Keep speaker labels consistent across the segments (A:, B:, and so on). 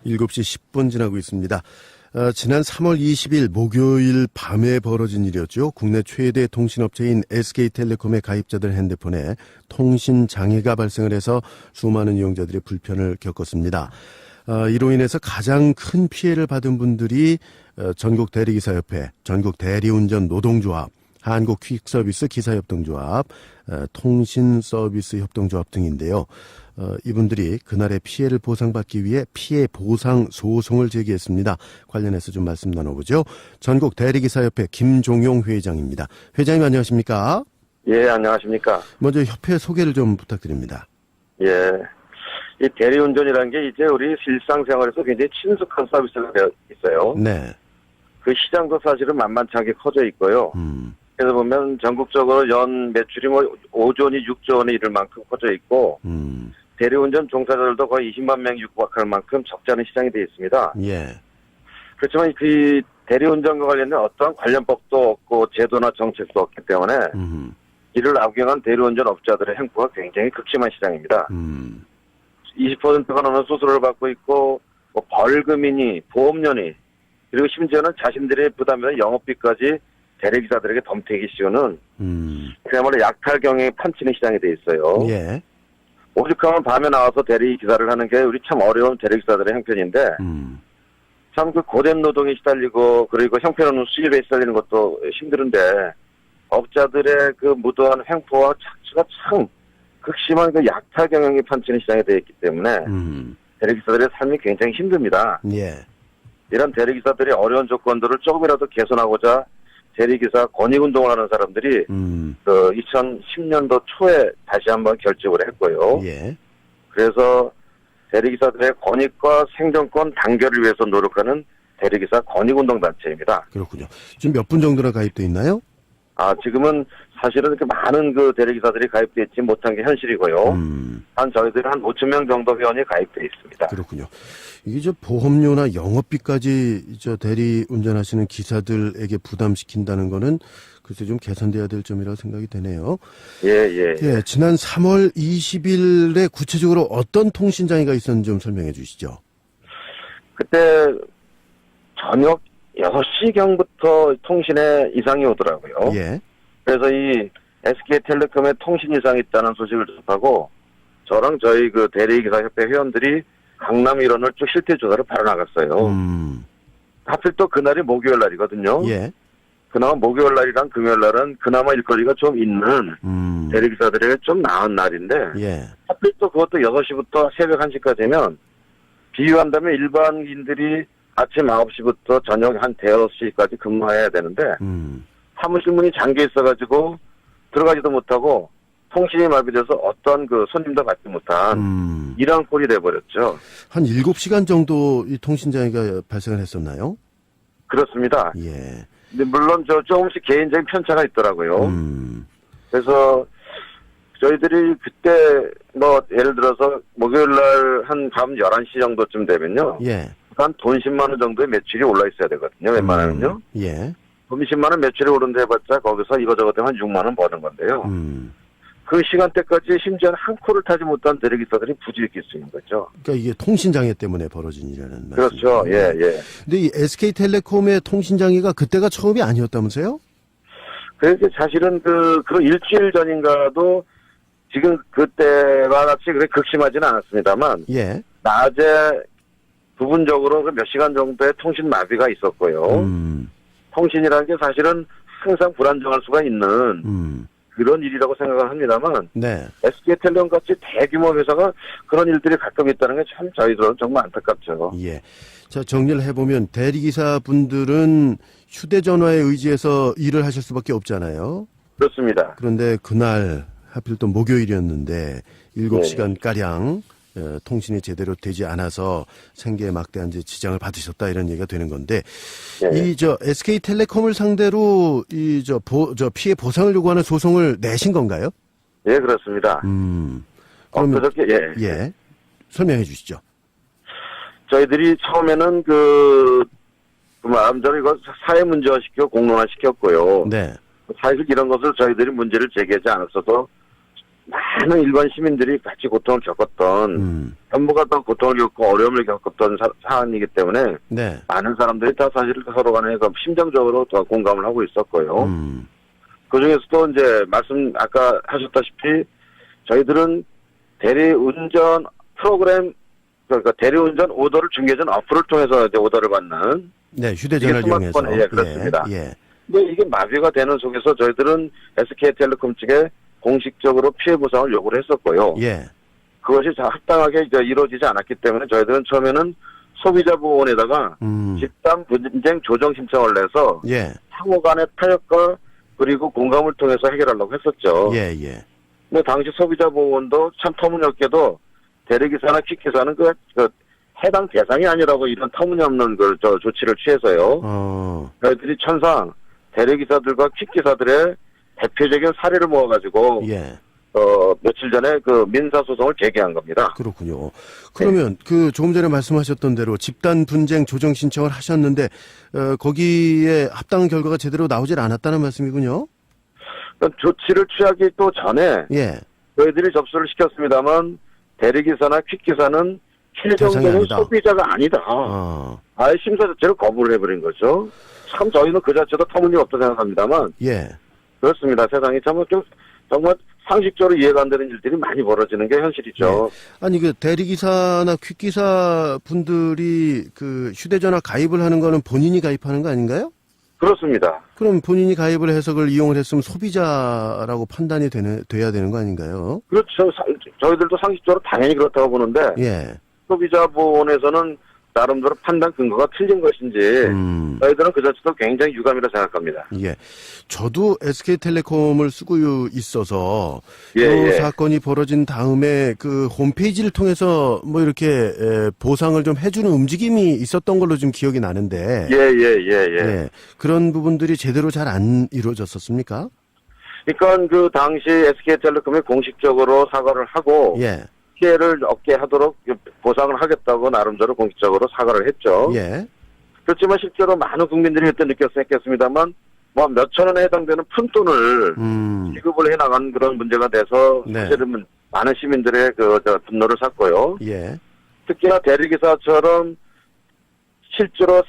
A: 7시 10분 지나고 있습니다. 지난 3월 20일 목요일 밤에 벌어진 일이었죠. 국내 최대 통신업체인 SK텔레콤의 가입자들 핸드폰에 통신 장애가 발생을 해서 수많은 이용자들이 불편을 겪었습니다. 이로 인해서 가장 큰 피해를 받은 분들이 전국 대리기사협회, 전국 대리운전 노동조합, 한국 퀵서비스 기사협동조합, 통신서비스협동조합 등인데요. 이분들이 그날의 피해를 보상받기 위해 피해 보상 소송을 제기했습니다. 관련해서 좀 말씀 나눠보죠. 전국 대리기사협회 김종용 회장입니다. 회장님 안녕하십니까?
B: 예, 안녕하십니까?
A: 먼저 협회 소개를 좀 부탁드립니다.
B: 예. 이 대리운전이라는 게 이제 우리 일상생활에서 굉장히 친숙한 서비스가 되어 있어요.
A: 네.
B: 그 시장도 사실은 만만찮게 커져 있고요. 그래서 보면 전국적으로 연 매출이 5조 원이 6조 원에 이를 만큼 커져 있고, 대리운전 종사자들도 거의 20만 명이 육박할 만큼 적지 않은 시장이 되어 있습니다.
A: 예.
B: 그렇지만 그 대리운전과 관련된 어떠한 관련법도 없고 제도나 정책도 없기 때문에 이를 악용한 대리운전 업자들의 행보가 굉장히 극심한 시장입니다. 20%가 넘는 수수료를 받고 있고 뭐 벌금이니 보험료니 그리고 심지어는 자신들의 부담이나 영업비까지 대리기사들에게 덤태기 씌우는 그야말로 약탈 경영에 판치는 시장이 돼 있어요.
A: 예.
B: 오죽하면 밤에 나와서 대리기사를 하는 게 우리 참 어려운 대리기사들의 형편인데 참 그 고된 노동에 시달리고 그리고 형편없는 수입에 시달리는 것도 힘들은데 업자들의 그 무도한 횡포와 착취가 참 극심한 그 약탈 경영이 판치는 시장이 되어 있기 때문에 대리기사들의 삶이 굉장히 힘듭니다.
A: 예.
B: 이런 대리기사들이 어려운 조건들을 조금이라도 개선하고자 대리기사 권익운동을 하는 사람들이 그 2010년도 초에 다시 한번 결집을 했고요.
A: 예.
B: 그래서 대리기사들의 권익과 생존권 단결을 위해서 노력하는 대리기사 권익운동단체입니다.
A: 그렇군요. 지금 몇 분 정도나 가입돼 있나요?
B: 지금은 사실은 이렇게 많은 그 대리기사들이 가입되어 있지 못한 게 현실이고요. 저희들이 한 5천 명 정도 회원이 가입되어 있습니다.
A: 그렇군요. 이게 저 보험료나 영업비까지 저 대리 운전하시는 기사들에게 부담시킨다는 거는 글쎄 좀 개선돼야 될 점이라고 생각이 되네요.
B: 예.
A: 지난 3월 20일에 구체적으로 어떤 통신장애가 있었는지 좀 설명해 주시죠.
B: 그때 저녁 6시경부터 통신에 이상이 오더라고요.
A: 예.
B: 그래서 이 SK텔레콤에 통신 이상이 있다는 소식을 접하고 저랑 저희 그 대리기사협회 회원들이 강남 일원을 쭉 실태조사를 바로 나갔어요. 하필 또 그날이 목요일 날이거든요.
A: 예.
B: 그나마 목요일 날이랑 금요일 날은 그나마 일거리가 좀 있는 대리기사들에게 좀 나은 날인데
A: 예.
B: 하필 또 그것도 6시부터 새벽 1시까지 되면 비유한다면 일반인들이 아침 9시부터 저녁 한 5시까지 근무해야 되는데 사무실 문이 잠겨 있어가지고 들어가지도 못하고 통신이 마비돼서 어떤 그 손님도 받지 못한 이런 꼴이 돼버렸죠.
A: 한 7시간 정도 이 통신장애가 발생을 했었나요?
B: 그렇습니다.
A: 예.
B: 근데 물론 조금씩 개인적인 편차가 있더라고요. 그래서 저희들이 그때 뭐 예를 들어서 목요일 날 한 밤 11시 정도쯤 되면요.
A: 예.
B: 한 돈 10만 원 정도의 매출이 올라 있어야 되거든요. 웬만하면요.
A: 예.
B: 돈 10만 원 매출이 오른다 해봤자 거기서 이거저거 되면 한 6만 원 버는 건데요. 그 시간대까지 심지어 한 코를 타지 못한 대리기사들이 부지기수 있는 거죠.
A: 그러니까 이게 통신장애 때문에 벌어진 일이라는 말이죠.
B: 그렇죠. 예.
A: 근데 이 SK텔레콤의 통신장애가 그때가 처음이 아니었다면서요?
B: 그래서 사실은 그 일주일 전인가도 지금 그때와 같이 그렇게 극심하지는 않았습니다만
A: 예.
B: 낮에 부분적으로 몇 시간 정도의 통신 마비가 있었고요. 통신이라는 게 사실은 항상 불안정할 수가 있는 그런 일이라고 생각을 합니다만
A: 네.
B: SK텔레콤 같이 대규모 회사가 그런 일들이 가끔 있다는 게 참 저희들은 정말 안타깝죠.
A: 예. 자, 정리를 해보면 대리기사 분들은 휴대전화에 의지해서 일을 하실 수밖에 없잖아요.
B: 그렇습니다.
A: 그런데 그날 하필 또 목요일이었는데 7시간가량 통신이 제대로 되지 않아서 생계에 막대한 지장을 받으셨다 이런 얘기가 되는 건데 이 SK텔레콤을 상대로 이 피해 보상을 요구하는 소송을 내신 건가요?
B: 예, 그렇습니다.
A: 그러면
B: 그저께
A: 예. 설명해 주시죠.
B: 저희들이 처음에는 그 마음대로 이거 사회 문제화 시켜 공론화 시켰고요.
A: 네.
B: 사실 이런 것을 저희들이 문제를 제기하지 않았어도 많은 일반 시민들이 같이 고통을 겪었던 전부가 더 고통을 겪고 어려움을 겪었던 사안이기 때문에
A: 네.
B: 많은 사람들이 다 사실 서로 간에 심정적으로 더 공감을 하고 있었고요. 그 중에서도 이제 아까 하셨다시피 저희들은 대리운전 프로그램, 그러니까 대리운전 오더를 중개전 어플을 통해서 이제 오더를 받는.
A: 네, 휴대전화를 이용해서.
B: 예, 그렇습니다.
A: 예.
B: 근데 이게 마비가 되는 속에서 저희들은 SK텔레콤 측에 공식적으로 피해 보상을 요구를 했었고요.
A: 예.
B: 그것이 합당하게 이제 이루어지지 않았기 때문에 저희들은 처음에는 소비자 보호원에다가 집단 분쟁 조정 신청을 내서
A: 예.
B: 상호 간의 타협과 그리고 공감을 통해서 해결하려고 했었죠.
A: 예, 예.
B: 뭐 당시 소비자 보호원도 참 터무니없게도 대리기사나 퀵기사는 그 해당 대상이 아니라고 이런 터무니없는 조치를 취해서요. 저희들이 천상 대리기사들과 퀵기사들의 대표적인 사례를 모아가지고
A: 예.
B: 며칠 전에 그 민사소송을 제기한 겁니다.
A: 그렇군요. 그러면 그 조금 전에 말씀하셨던 대로 집단 분쟁 조정 신청을 하셨는데 거기에 합당한 결과가 제대로 나오질 않았다는 말씀이군요.
B: 그러니까 조치를 취하기 또 전에
A: 예.
B: 저희들이 접수를 시켰습니다만 대리기사나 퀵기사는
A: 대상이
B: 최종적으로
A: 아니다.
B: 소비자가 아니다. 아예 심사 자체를 거부를 해버린 거죠. 참 저희는 그 자체도 터무니없다 생각합니다만
A: 예.
B: 그렇습니다. 세상이 참 정말 상식적으로 이해가 안 되는 일들이 많이 벌어지는 게 현실이죠.
A: 네. 아니 그 대리기사나 퀵기사 분들이 그 휴대전화 가입을 하는 거는 본인이 가입하는 거 아닌가요?
B: 그렇습니다.
A: 그럼 본인이 가입을 해서 그걸 이용을 했으면 소비자라고 판단이 돼야 되는 거 아닌가요?
B: 그렇죠. 저희들도 상식적으로 당연히 그렇다고 보는데
A: 예.
B: 소비자 보호원에서는 나름대로 판단 근거가 틀린 것인지 저희들은 그 자체도 굉장히 유감이라 생각합니다.
A: 예. 저도 SK텔레콤을 쓰고 있어서
B: 예.
A: 사건이 벌어진 다음에 그 홈페이지를 통해서 뭐 이렇게 보상을 좀 해주는 움직임이 있었던 걸로 좀 기억이 나는데
B: 예.
A: 그런 부분들이 제대로 잘 안 이루어졌었습니까?
B: 그러니까 그 당시 SK텔레콤이 공식적으로 사과를 하고
A: 예.
B: 피해를 얻게 하도록 보상을 하겠다고 나름대로 공식적으로 사과를 했죠.
A: 예.
B: 그렇지만 실제로 많은 국민들이 그때 느꼈겠습니다만 뭐 몇천 원에 해당되는 푼돈을 지급을 해나간 그런 문제가 돼서
A: 네.
B: 사실은 많은 시민들의 분노를 샀고요.
A: 예.
B: 특히나 대리기사처럼 실제로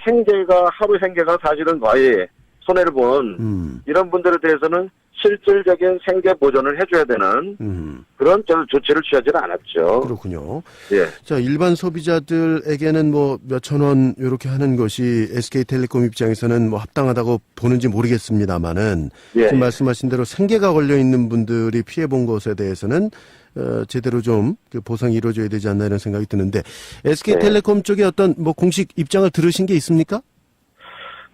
B: 하루 생계가 사실은 거의 손해를 본 이런 분들에 대해서는 실질적인 생계 보전을 해줘야 되는 그런 조치를 취하지는 않았죠.
A: 그렇군요.
B: 예.
A: 자, 일반 소비자들에게는 뭐 몇천 원 이렇게 하는 것이 SK텔레콤 입장에서는 뭐 합당하다고 보는지 모르겠습니다만은 지금 말씀하신 대로 생계가 걸려 있는 분들이 피해 본 것에 대해서는 제대로 좀 그 보상이 이루어져야 되지 않나 이런 생각이 드는데 SK텔레콤 쪽에 어떤 뭐 공식 입장을 들으신 게 있습니까?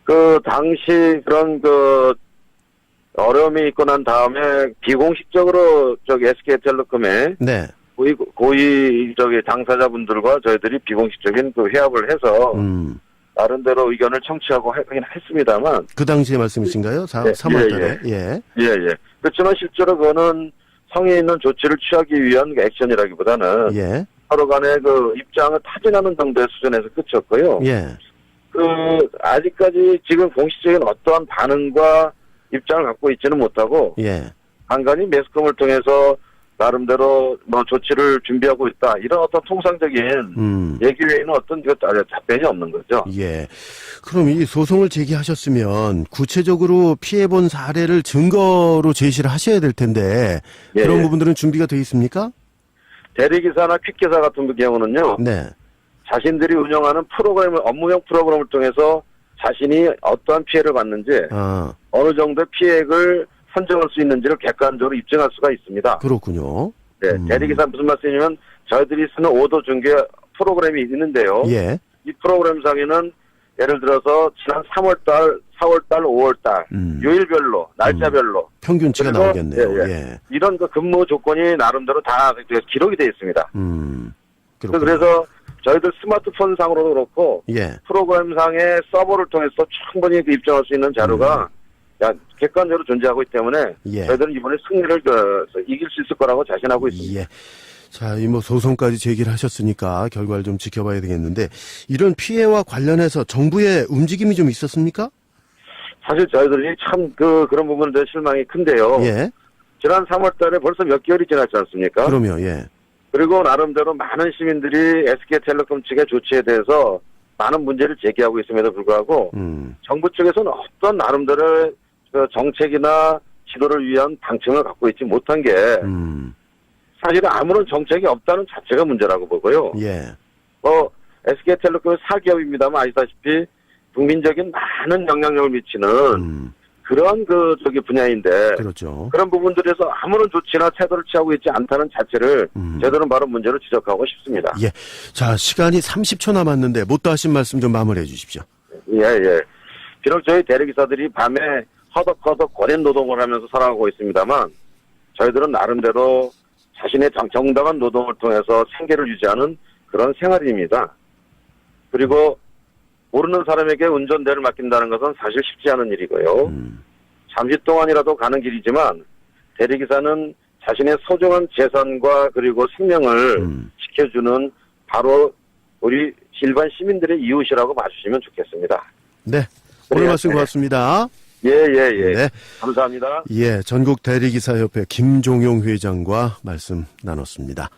A: 그
B: 당시 그런 어려움이 있고 난 다음에 비공식적으로 SK텔레콤에
A: 네.
B: 고위 당사자분들과 저희들이 비공식적인 회합을 해서 나름대로 의견을 청취하고 하긴 했습니다만
A: 그 당시의 말씀이신가요? 3월달에
B: 예. 그렇지만 실제로 그거는 성의 있는 조치를 취하기 위한 액션이라기보다는 서로 간의 입장을 타진하는 정도의 수준에서 끝이었고요. 아직까지 지금 공식적인 어떠한 반응과 입장을 갖고 있지는 못하고 간간히 매스컴을 통해서 나름대로 뭐 조치를 준비하고 있다 이런 어떤 통상적인 얘기 외에는 어떤 답변이 없는 거죠.
A: 예. 그럼 이 소송을 제기하셨으면 구체적으로 피해본 사례를 증거로 제시를 하셔야 될 텐데 그런 부분들은 준비가 돼 있습니까?
B: 대리기사나 퀵기사 같은 경우는요.
A: 네.
B: 자신들이 운영하는 업무형 프로그램을 통해서 자신이 어떠한 피해를 받는지 어느 정도의 피해액을 선정할 수 있는지를 객관적으로 입증할 수가 있습니다.
A: 그렇군요.
B: 네, 대리기사 무슨 말씀이냐면 저희들이 쓰는 오더 중개 프로그램이 있는데요. 이 프로그램상에는 예를 들어서 지난 3월달, 4월달, 5월달 요일별로, 날짜별로
A: 평균치가 나오겠네요.
B: 이런 근무 조건이 나름대로 다 기록이 되어 있습니다. 그래서 저희들 스마트폰 상으로도 그렇고 프로그램상의 서버를 통해서 충분히 입증할 수 있는 자료가 객관적으로 존재하고 있기 때문에 저희들은 이번에 승리를 이길 수 있을 거라고 자신하고 있습니다.
A: 자, 이 뭐 소송까지 제기를 하셨으니까 결과를 좀 지켜봐야 되겠는데 이런 피해와 관련해서 정부의 움직임이 좀 있었습니까?
B: 사실 저희들이 참 그런 부분에 대해 실망이 큰데요. 지난 3월달에 벌써 몇 개월이 지났지 않습니까?
A: 그럼요.
B: 그리고 나름대로 많은 시민들이 SK텔레콤 측의 조치에 대해서 많은 문제를 제기하고 있음에도 불구하고 정부 측에서는 어떤 나름대로의 그 정책이나 지도를 위한 방침을 갖고 있지 못한 게 사실은 아무런 정책이 없다는 자체가 문제라고 보고요.
A: 예.
B: SK텔레콤은 사기업입니다만 아시다시피 국민적인 많은 영향력을 미치는 그런 분야인데
A: 그렇죠.
B: 그런 부분들에서 아무런 조치나 태도를 취하고 있지 않다는 자체를 제도는 바로 문제로 지적하고 싶습니다.
A: 예. 자, 시간이 30초 남았는데 못다 하신 말씀 좀 마무리해 주십시오.
B: 예. 비록 저희 대리기사들이 밤에 허덕허덕 고된 노동을 하면서 살아가고 있습니다만 저희들은 나름대로 자신의 정당한 노동을 통해서 생계를 유지하는 그런 생활입니다. 그리고 모르는 사람에게 운전대를 맡긴다는 것은 사실 쉽지 않은 일이고요. 잠시 동안이라도 가는 길이지만 대리기사는 자신의 소중한 재산과 그리고 생명을 지켜주는 바로 우리 일반 시민들의 이웃이라고 봐주시면 좋겠습니다.
A: 네. 오늘 말씀 고맙습니다.
B: 예.
A: 네.
B: 감사합니다.
A: 예. 전국 대리기사협회 김종용 회장과 말씀 나눴습니다.